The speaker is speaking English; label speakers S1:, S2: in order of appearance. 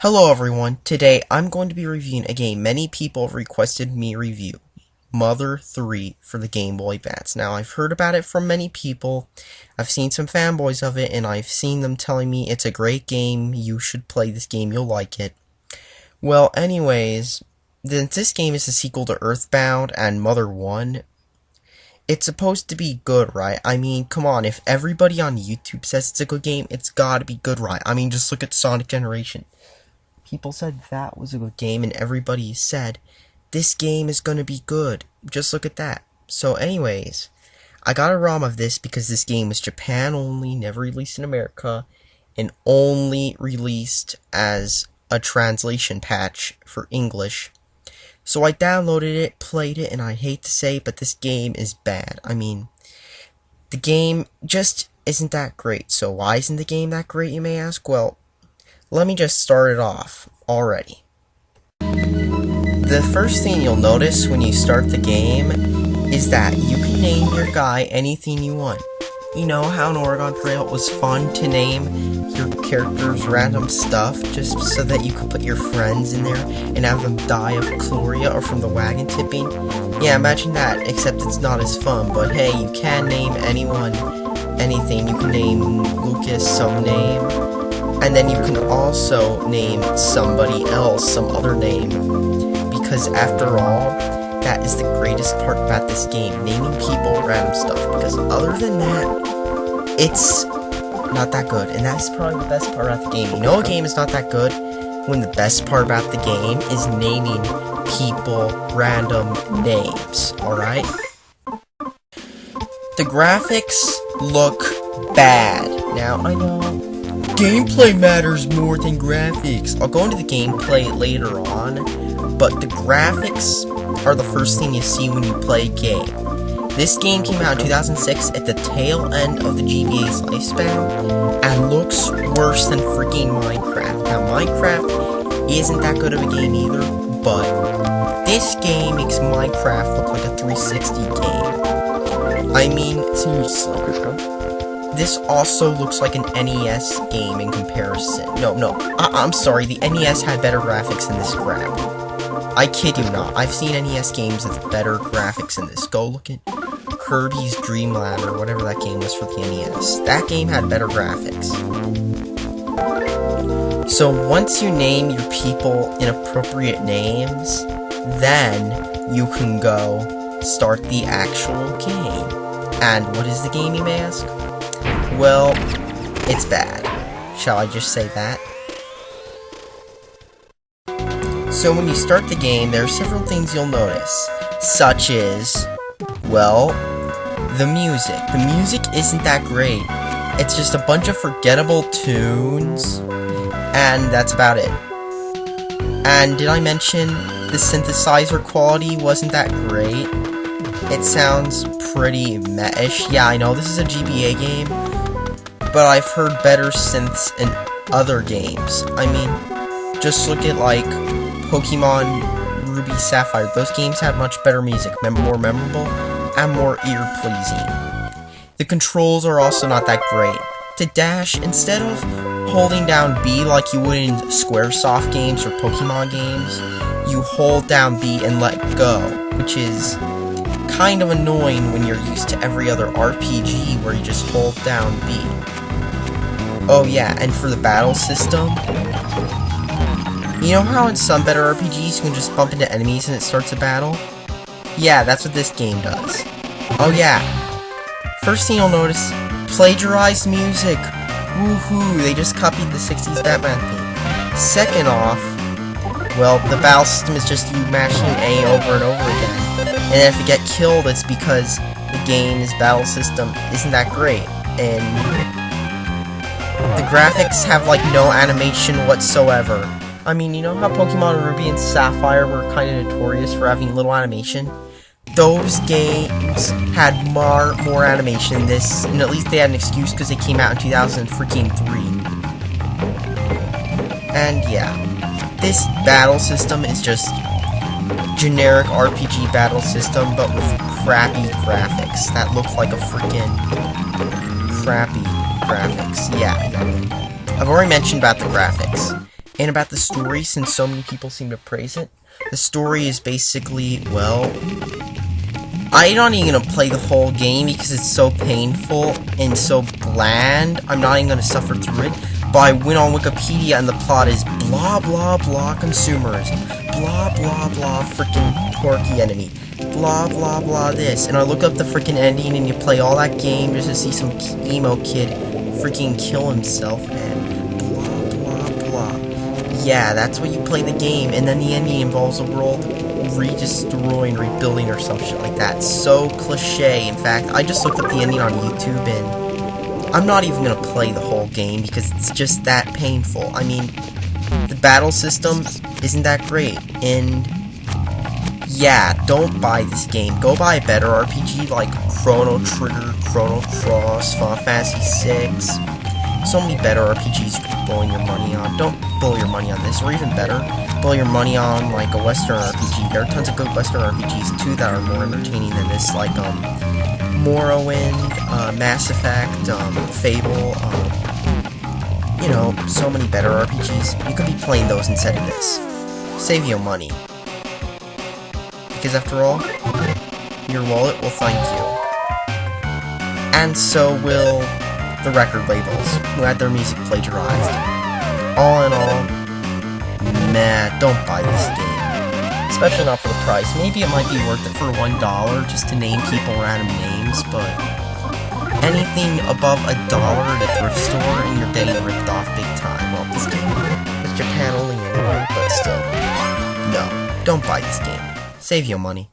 S1: Hello everyone, today I'm going to be reviewing a game many people have requested me review, Mother 3 for the Game Boy Advance. Now I've heard about it from many people, I've seen some fanboys of it, and I've seen them telling me it's a great game, you should play this game, you'll like it. Well anyways, since this game is a sequel to Earthbound and Mother 1, it's supposed to be good, right? I mean, come on, if everybody on YouTube says it's a good game, it's gotta be good, right? I mean, just look at Sonic Generation. People said that was a good game, and everybody said, this game is gonna be good. Just look at that. So anyways, I got a ROM of this because this game was Japan only, never released in America, and only released as a translation patch for English. So I downloaded it, played it, and I hate to say it, but this game is bad. I mean, the game just isn't that great. So why isn't the game that great, you may ask? Well, let me just start it off already. The first thing you'll notice when you start the game is that you can name your guy anything you want. You know how in Oregon Trail it was fun to name your characters random stuff just so that you could put your friends in there and have them die of chloria or from the wagon tipping? Yeah, imagine that, except it's not as fun, but hey, you can name anyone anything. You can name Lucas some name, and then you can also name somebody else some other name, because after all, that is the greatest part about this game, naming people random stuff, because other than that, it's not that good, and that's probably the best part about the game. You know a game is not that good when the best part about the game is naming people random names, alright? The graphics look bad. Now, I know gameplay matters more than graphics. I'll go into the gameplay later on, but the graphics are the first thing you see when you play a game. This game came out in 2006 at the tail end of the GBA's lifespan, and looks worse than freaking Minecraft. Now, Minecraft isn't that good of a game either, but this game makes Minecraft look like a 360 game. I mean, seriously. This also looks like an NES game in comparison. I'm sorry, the NES had better graphics than this crap. I kid you not, I've seen NES games with better graphics than this. Go look at Kirby's Dream Land or whatever that game was for the NES. That game had better graphics. So once you name your people inappropriate names, then you can go start the actual game. And what is the game, you may ask? Well, it's bad. Shall I just say that? So when you start the game, there are several things you'll notice, such as, well, the music. The music isn't that great. It's just a bunch of forgettable tunes, and that's about it. And did I mention the synthesizer quality wasn't that great? It sounds pretty meh-ish. Yeah, I know this is a GBA game, but I've heard better synths in other games. I mean, just look at, like, Pokemon Ruby Sapphire. Those games had much better music, more memorable, and more ear-pleasing. The controls are also not that great. To dash, instead of holding down B like you would in Squaresoft games or Pokemon games, you hold down B and let go, which is kind of annoying when you're used to every other RPG where you just hold down B. Oh yeah, and for the battle system, you know how in some better RPGs you can just bump into enemies and it starts a battle? Yeah, that's what this game does. Oh yeah. First thing you'll notice, plagiarized music. Woohoo, they just copied the 60s Batman theme. Second off, well, the battle system is just you mashing A over and over again. And if you get killed, it's because the game's battle system isn't that great. And the graphics have, like, no animation whatsoever. I mean, you know how Pokemon Ruby and Sapphire were kind of notorious for having little animation? Those games had more animation than this, and at least they had an excuse because they came out in 2003. And yeah, this battle system is just generic RPG battle system, but with crappy graphics that look like a freaking crappy graphics. Yeah. I've already mentioned about the graphics. And about the story, since so many people seem to praise it, the story is basically, well, I'm not even gonna play the whole game because it's so painful and so bland. I'm not even gonna suffer through it. But I went on Wikipedia and the plot is blah blah blah consumerism, blah blah blah freaking porky enemy, blah blah blah this. And I look up the freaking ending and you play all that game just to see some emo kid freaking kill himself, man. Blah blah blah. Yeah, that's what you play the game, and then the ending involves a world re-destroying, rebuilding, or some shit like that. So cliche. In fact, I just looked up the ending on YouTube, and I'm not even gonna play the whole game because it's just that painful. I mean, the battle system isn't that great, and yeah, don't buy this game. Go buy a better RPG like Chrono Trigger, Chrono Cross, Final Fantasy VI. So many better RPGs you could be blowing your money on. Don't blow your money on this, or even better, blow your money on like a Western RPG. There are tons of good Western RPGs too that are more entertaining than this, like Morrowind, Mass Effect, Fable, you know, so many better RPGs. You could be playing those instead of this. Save your money. Because after all, your wallet will thank you. And so will the record labels who had their music plagiarized. All in all, nah, don't buy this game. Especially not for the price. Maybe it might be worth it for $1 just to name people random names, but anything above $1 at a thrift store and you're getting ripped off big time. Well, this game is Japan only anyway, but still. No, don't buy this game. Save your money.